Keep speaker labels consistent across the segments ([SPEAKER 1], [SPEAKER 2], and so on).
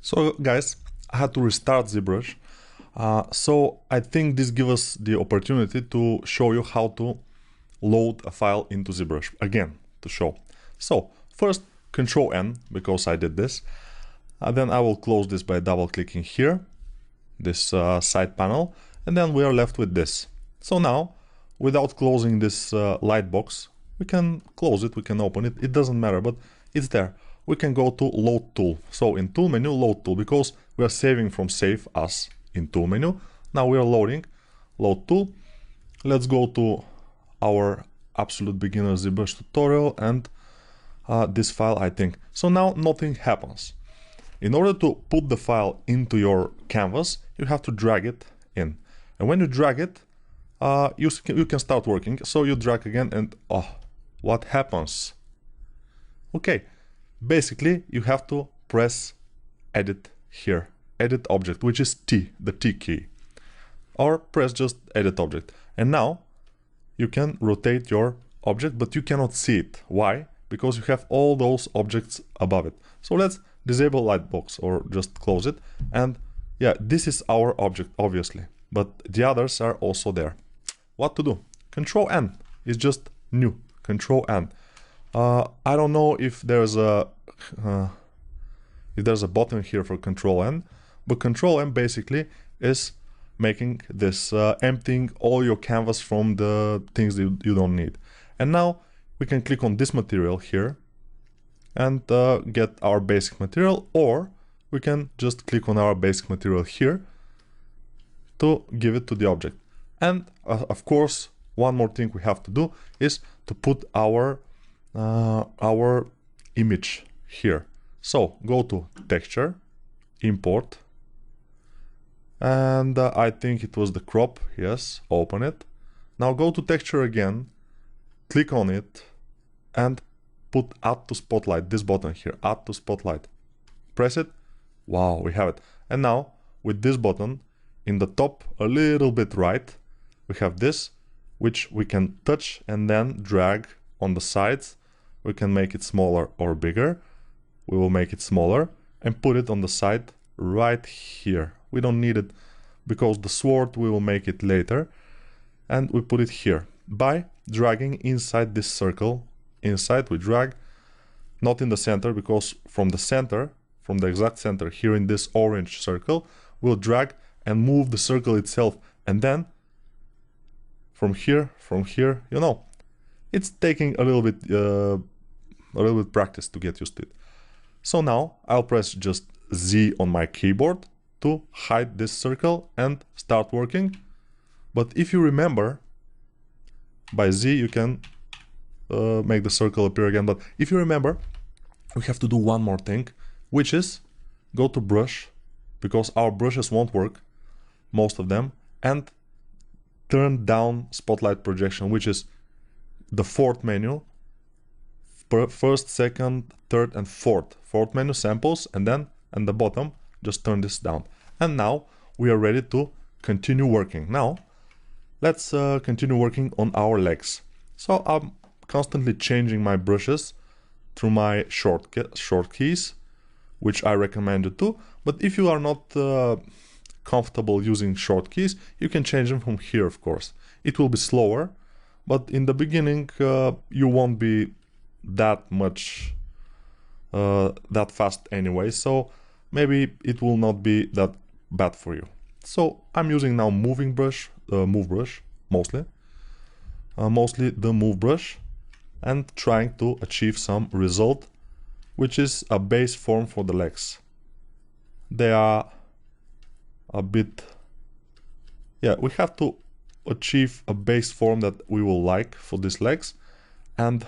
[SPEAKER 1] So guys, I had to restart ZBrush. So I think this gives us the opportunity to show you how to load a file into ZBrush again to show. So first Control N, because I did this. Then I will close this by double clicking here, this side panel, and then we are left with this. So now, without closing this light box, we can close it, we can open it, it doesn't matter, but it's there. We can go to Load Tool. So in Tool menu, Load Tool, because we are saving from Save As in Tool menu. Now we are loading, Load Tool. Let's go to our absolute beginner ZBrush tutorial and this file, I think. So now nothing happens. In order to put the file into your canvas, you have to drag it in. And when you drag it, you can start working. So you drag again and what happens? Okay, basically you have to press Edit here, Edit Object, which is T, the T key. Or press just Edit Object. And now you can rotate your object, but you cannot see it. Why? Because you have all those objects above it. So let's disable Lightbox or just close it. And yeah, this is our object, obviously, but the others are also there. What to do? Control N is just new. Control N. I don't know if there's a button here for Control N, but Control N basically is making this emptying all your canvas from the things that you don't need. And now we can click on this material here and get our basic material, or we can just click on our basic material here to give it to the object. And of course, one more thing we have to do is to put our image here. So go to Texture, Import, and I think it was the crop. Yes, open it. Now go to Texture again, click on it, and put Add to Spotlight, this button here, Add to Spotlight. Press it. Wow, we have it. And now with this button in the top a little bit right, we have this, which we can touch and then drag on the sides. We can make it smaller or bigger. We will make it smaller and put it on the side right here. We don't need it because the sword, we will make it later. And we put it here by dragging inside this circle. Inside we drag, not in the center, because from the center, from the exact center here in this orange circle, we'll drag and move the circle itself. And then from here, you know, it's taking a little bit practice to get used to it. So now I'll press just Z on my keyboard to hide this circle and start working. But if you remember, by Z you can make the circle appear again. But if you remember, we have to do one more thing, which is go to Brush, because our brushes won't work, most of them, and turn down Spotlight Projection, which is the fourth menu, first, second, third, and fourth menu, samples, and then at the bottom just turn this down. And now we are ready to continue working. Now let's continue working on our legs. So I'm constantly changing my brushes through my short keys, which I recommend you to. But if you are not comfortable using short keys, you can change them from here, of course. It will be slower, but in the beginning you won't be that much that fast anyway, so maybe it will not be that bad for you. So I'm using now move brush, mostly the move brush, and trying to achieve some result, which is a base form for the legs. They are a bit, yeah, we have to achieve a base form that we will like for these legs. And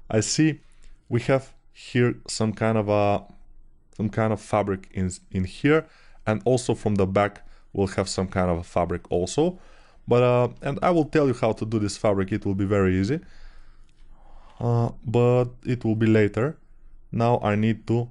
[SPEAKER 1] I see we have here some kind of fabric in here, and also from the back we'll have some kind of a fabric also. But and I will tell you how to do this fabric. It will be very easy, but it will be later. Now I need to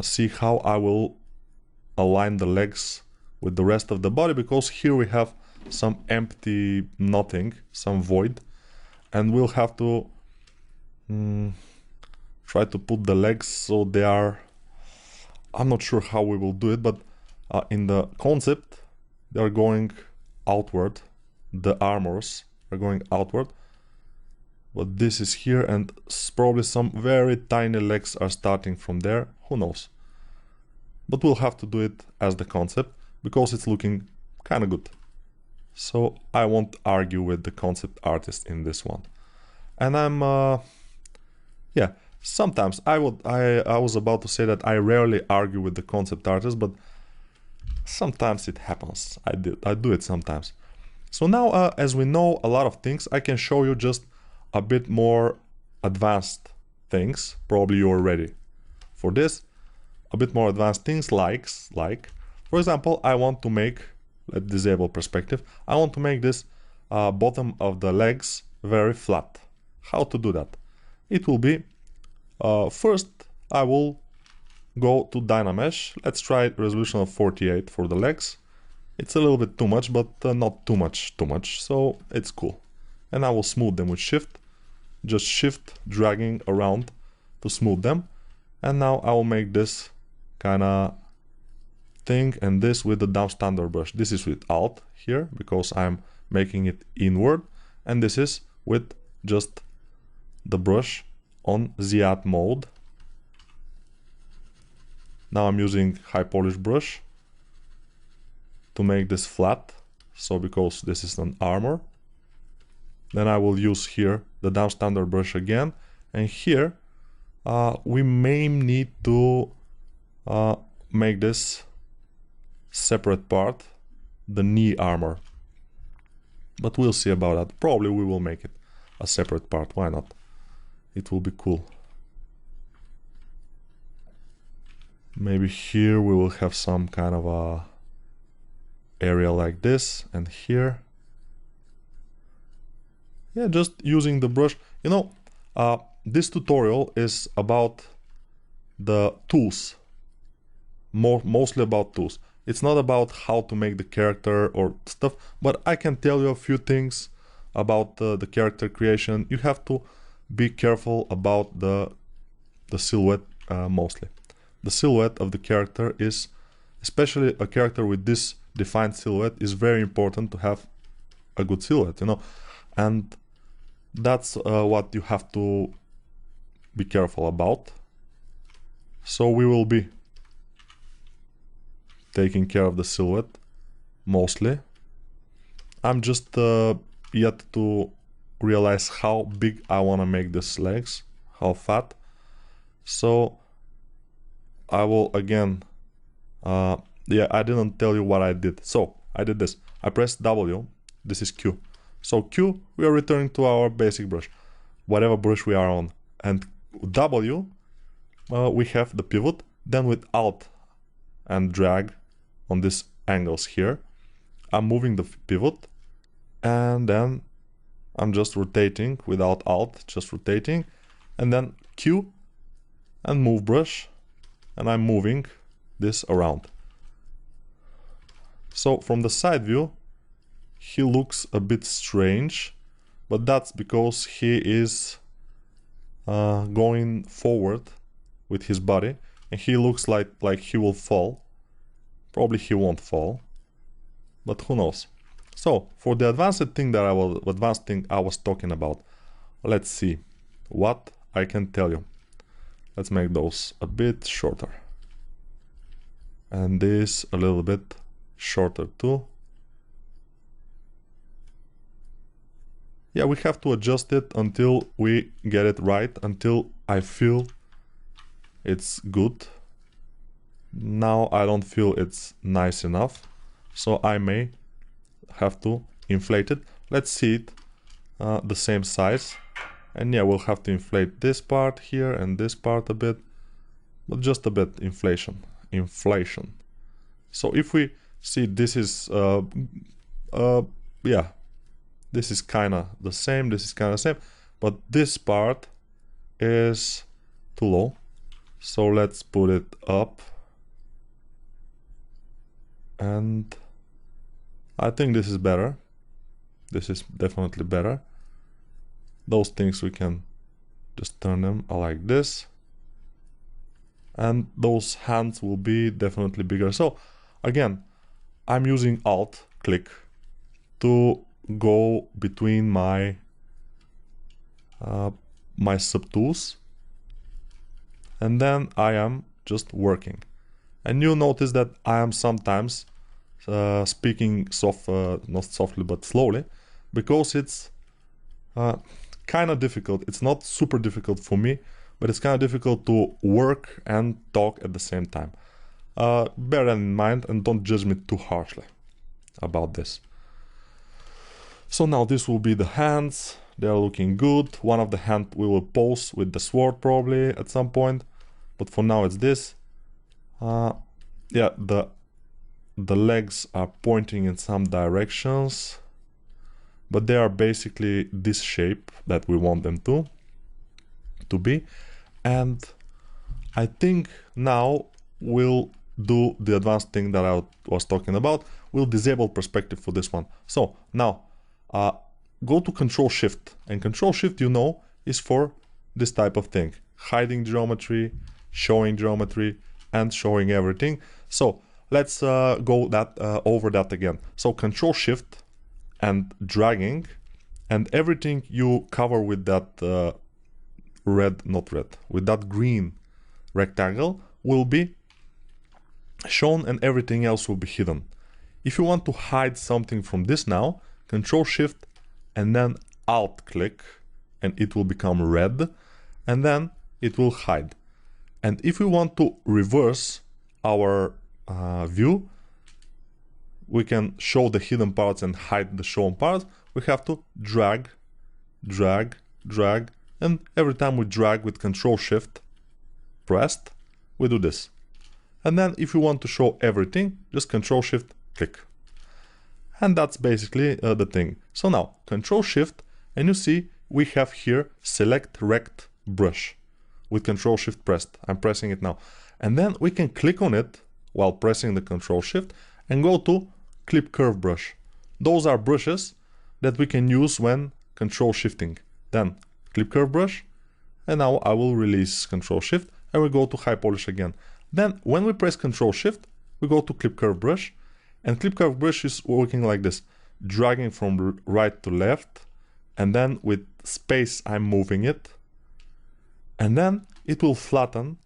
[SPEAKER 1] see how I will align the legs with the rest of the body, because here we have some empty nothing, some void, and we'll have to try to put the legs so they are I'm not sure how we will do it, but in the concept, they are going outward. The armors are going outward. But this is here, and probably some very tiny legs are starting from there. Who knows? But we'll have to do it as the concept, because it's looking kind of good. So I won't argue with the concept artist in this one. And I'm, yeah, sometimes I was about to say that I rarely argue with the concept artist, but sometimes it happens. I do it sometimes. So now, as we know a lot of things, I can show you just a bit more advanced things. Probably you're ready for this. A bit more advanced things like, for example, I want to make, let's disable perspective. I want to make this bottom of the legs very flat. How to do that? It will be, first I will go to Dynamesh. Let's try resolution of 48 for the legs. It's a little bit too much, but not too much, so it's cool. And I will smooth them with shift, just shift dragging around to smooth them. And now I will make this kind of thing, and this with the down standard brush. This is with alt here because I'm making it inward, and this is with just the brush on Z-Add mode. Now I'm using high polish brush to make this flat, so because this is an armor. Then I will use here the down standard brush again, and here we may need to make this separate part, the knee armor. But we'll see about that. Probably we will make it a separate part. Why not? It will be cool. Maybe here we will have some kind of a area like this, and here. Yeah, just using the brush. You know, this tutorial is about the tools. Mostly about tools. It's not about how to make the character or stuff, but I can tell you a few things about the character creation. You have to be careful about the silhouette mostly. The silhouette of the character is, especially a character with this defined silhouette, is very important to have a good silhouette, you know, and that's what you have to be careful about. So we will be taking care of the silhouette mostly. I'm just yet to realize how big I want to make these legs, how fat. So I will again, yeah, I didn't tell you what I did. So I did this. I pressed W, this is Q. So Q, we are returning to our basic brush, whatever brush we are on. And W, we have the pivot. Then with Alt and drag on these angles here, I'm moving the pivot, and then I'm just rotating without Alt, just rotating, and then Q and move brush, and I'm moving this around. So from the side view, he looks a bit strange, but that's because he is going forward with his body, and he looks like he will fall. Probably he won't fall, but who knows. So for the advanced thing that I was talking about, let's see what I can tell you. Let's make those a bit shorter, and this a little bit shorter too. Yeah, we have to adjust it until we get it right, until I feel it's good. Now I don't feel it's nice enough, so I may have to inflate it. Let's see it the same size, and yeah, we'll have to inflate this part here and this part a bit, but just a bit inflation. So if we see, this is yeah, this is kind of the same, this is kind of the same, but this part is too low, so let's put it up. And I think this is better. This is definitely better. Those things we can just turn them like this. and those hands will be definitely bigger. So again, I'm using Alt click to go between my my subtools, and then I am just working. And you'll notice that I am sometimes speaking not softly but slowly, because it's kind of difficult. It's not super difficult for me, but it's kind of difficult to work and talk at the same time. Bear that in mind and don't judge me too harshly about this. So now this will be the hands. They are looking good. One of the hand we will pose with the sword probably at some point, but for now it's this. Yeah, the legs are pointing in some directions, but they are basically this shape that we want them to be. And I think now we'll do the advanced thing that I was talking about. We'll disable perspective for this one. So now go to Control Shift, and Control Shift, you know, is for this type of thing: hiding geometry, showing geometry, and showing everything. So let's go over that again. So Control Shift and dragging, and everything you cover with that with that green rectangle will be shown, and everything else will be hidden. If you want to hide something from this now, Control Shift and then Alt click, and it will become red, and then it will hide. And if we want to reverse our view, we can show the hidden parts and hide the shown parts. We have to drag, drag, drag, and every time we drag with Control Shift pressed, we do this. And then if you want to show everything, just Control Shift click. And that's basically the thing. So now Control Shift, and you see we have here Select Rect Brush with Control Shift pressed. I'm pressing it now. And then we can click on it while pressing the Control Shift and go to Clip Curve Brush. Those are brushes that we can use when Control Shifting. Then Clip Curve Brush, and now I will release Control Shift and we go to High Polish again. Then when we press Control Shift, we go to Clip Curve Brush, and Clip Curve Brush is working like this, dragging from right to left, and then with space I'm moving it, and then it will flatten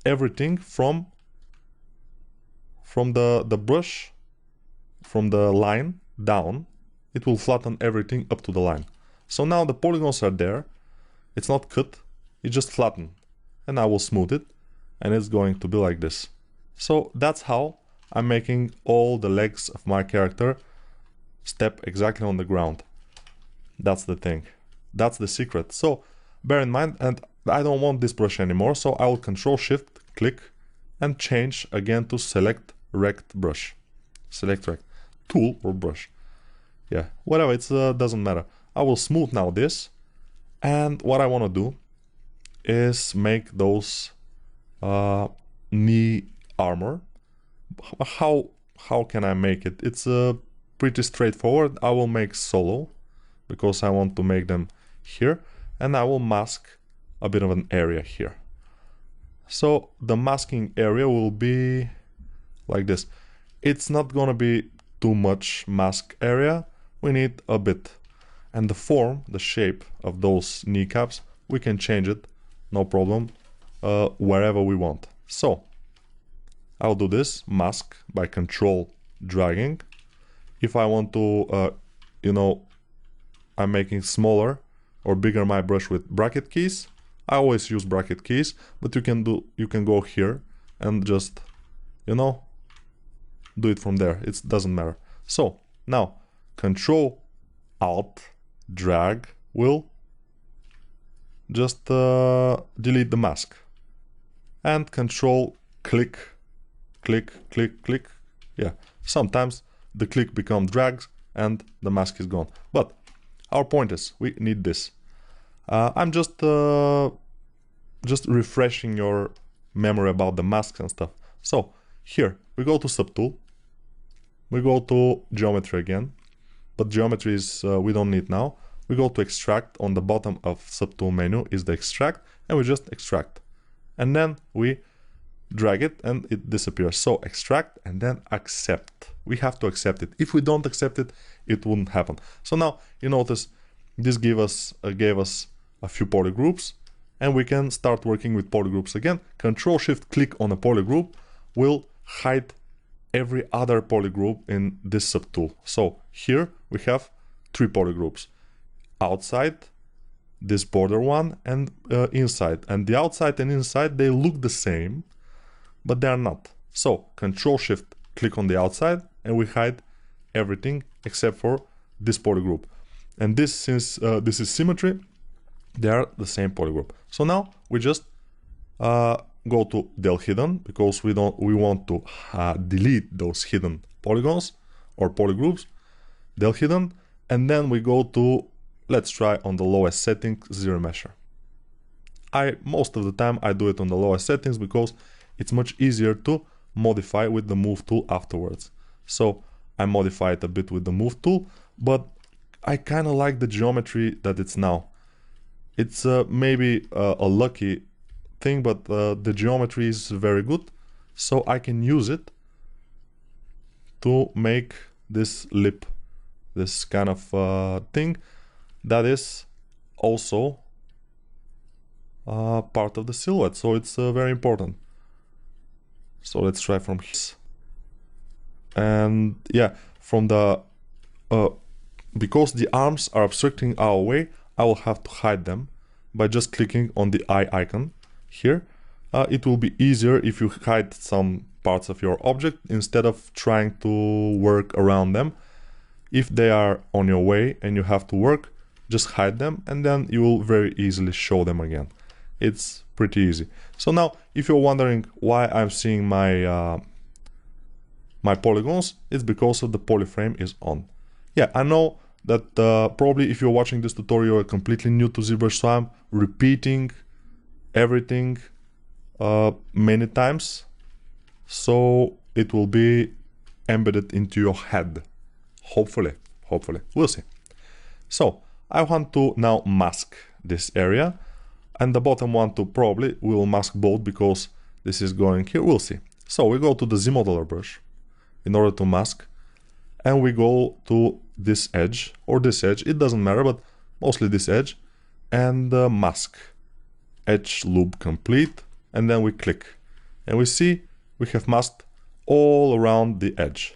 [SPEAKER 1] everything from the brush, from the line down. It will flatten everything up to the line. So now the polygons are there, it's not cut, it's just flattened, and I will smooth it, and it's going to be like this. So that's how I'm making all the legs of my character step exactly on the ground. That's the thing. That's the secret. So bear in mind, and I don't want this brush anymore, so I will Control Shift click and change again to Select Rect Brush. Select Rect. Tool or brush. Yeah, whatever, it doesn't matter. I will smooth now this, and what I want to do is make those knee armor. How can I make it? It's pretty straightforward. I will make solo because I want to make them here, and I will mask a bit of an area here. So the masking area will be like this. It's not gonna be too much mask area. We need a bit. And the form, the shape of those kneecaps, we can change it, no problem, wherever we want. So I'll do this, mask by Control dragging. If I want to, you know, I'm making smaller or bigger my brush with bracket keys. I always use bracket keys, but you can go here and just, you know, do it from there. It doesn't matter. So now Control Alt drag will just delete the mask, and Control click, click, click, click. Yeah, sometimes the click becomes drags and the mask is gone. But our point is we need this. I'm just refreshing your memory about the masks and stuff. So here we go to Subtool, we go to Geometry again, but Geometry is we don't need now. We go to Extract. On the bottom of Subtool menu is the Extract, and we just extract. and then we drag it and it disappears. So extract and then accept. We have to accept it. If we don't accept it, it wouldn't happen. So now you notice this gave us a few polygroups, and we can start working with polygroups again. Control-Shift-Click on a polygroup will hide every other polygroup in this subtool. So here we have 3 polygroups: outside, this border one, and inside. And the outside and inside, they look the same, but they are not. So Control-Shift-Click on the outside, and we hide everything except for this polygroup. And this, since this is symmetry, they are the same polygroup. So now we just go to del hidden, because we want to delete those hidden polygons or polygroups. Del hidden, and then we go to, let's try on the lowest setting, zero mesher. Most of the time I do it on the lowest settings because it's much easier to modify with the move tool afterwards. So I modify it a bit with the move tool, but I kind of like the geometry that it's now. It's maybe a lucky thing, but the geometry is very good, so I can use it to make this lip, this kind of thing that is also part of the silhouette, so it's very important. So let's try from here. And yeah, from the because the arms are obstructing our way, I will have to hide them by just clicking on the eye icon here. It will be easier if you hide some parts of your object instead of trying to work around them. If they are on your way and you have to work, just hide them, and then you will very easily show them again. It's pretty easy. So now, if you're wondering why I'm seeing my my polygons, it's because of the polyframe is on. Yeah, I know that probably if you're watching this tutorial, you're completely new to ZBrush, so I'm repeating everything many times, so it will be embedded into your head. Hopefully, we'll see. So I want to now mask this area, and the bottom one too probably will mask both because this is going here. We'll see. So we go to the Z modeler brush in order to mask, and we go to this edge or this edge, it doesn't matter, but mostly this edge, and mask edge loop complete, and then we click, and we see we have masked all around the edge.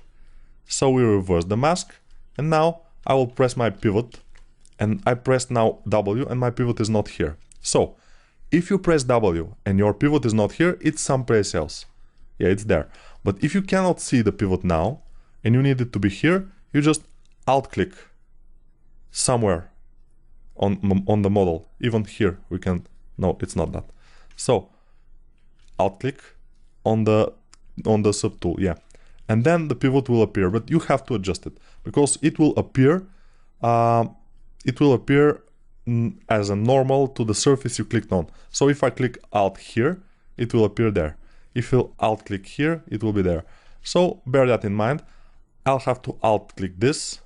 [SPEAKER 1] So we reverse the mask, and now I will press my pivot, and I press now W, and my pivot is not here. So if you press W and your pivot is not here, it's someplace else. Yeah, it's there. But if you cannot see the pivot now and you need it to be here, you just alt click somewhere on the model. Even here we can, no, it's not that. So alt click on the subtool, yeah, and then the pivot will appear, but you have to adjust it because it will appear as a normal to the surface you clicked on. So if I click alt here, it will appear there. If you alt click here, it will be there. So bear that in mind. I'll have to alt click this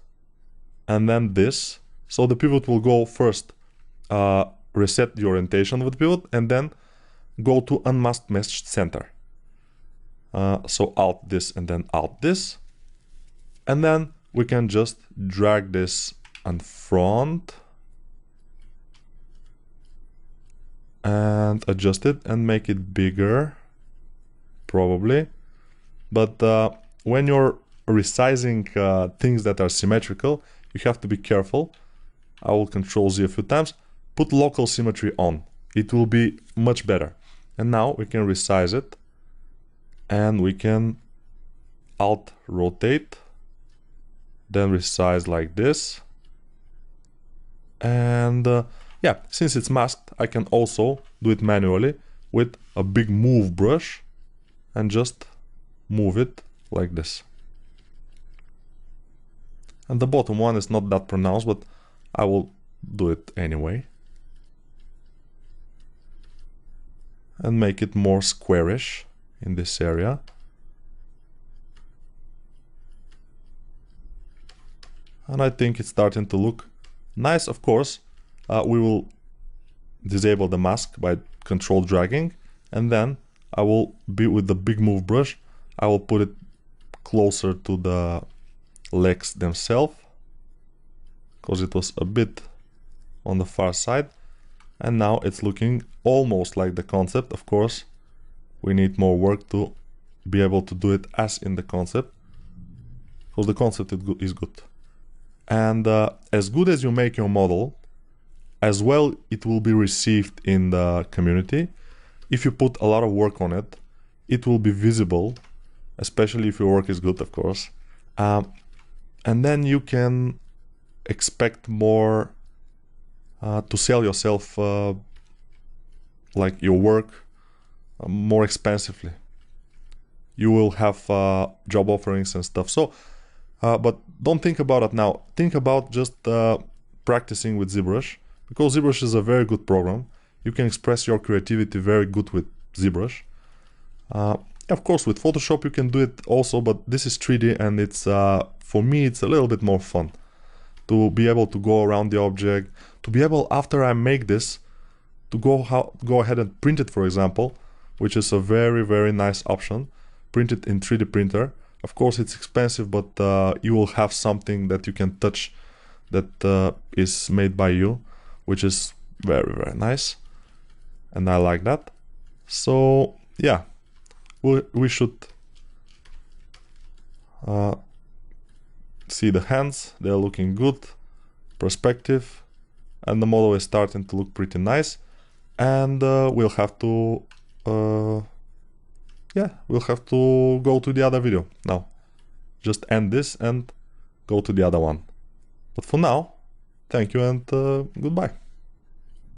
[SPEAKER 1] and then this. So the pivot will go first, reset the orientation of the pivot, and then go to unmasked mesh center. So alt this and then alt this. And then we can just drag this in front and adjust it and make it bigger, probably. But when you're resizing things that are symmetrical, you have to be careful. I will Control Z a few times. Put local symmetry on. It will be much better. And now we can resize it, and we can alt rotate, then resize like this. And yeah, since it's masked, I can also do it manually with a big move brush and just move it like this. And the bottom one is not that pronounced, but I will do it anyway. And make it more squarish in this area. And I think it's starting to look nice. Of course, we will disable the mask by control dragging, and then I will be with the big move brush, I will put it closer to the legs themselves, because it was a bit on the far side, and now it's looking almost like the concept. Of course, we need more work to be able to do it as in the concept, because the concept is good. And as good as you make your model, as well it will be received in the community. If you put a lot of work on it, it will be visible, especially if your work is good, of course. And then you can expect more to sell yourself, like your work, more expensively. You will have job offerings and stuff. So, but don't think about it now. Think about just practicing with ZBrush, because ZBrush is a very good program. You can express your creativity very good with ZBrush. Of course, with Photoshop you can do it also, but this is 3D, and it's for me it's a little bit more fun to be able to go around the object, to be able, after I make this, to go ahead and print it, for example, which is a very nice option. Print it in 3D printer. Of course it's expensive, but you will have something that you can touch that is made by you, which is very nice, and I like that. So yeah, we should see the hands, they're looking good, perspective, and the model is starting to look pretty nice. And we'll have to go to the other video now. Just end this and go to the other one. But for now, thank you and goodbye.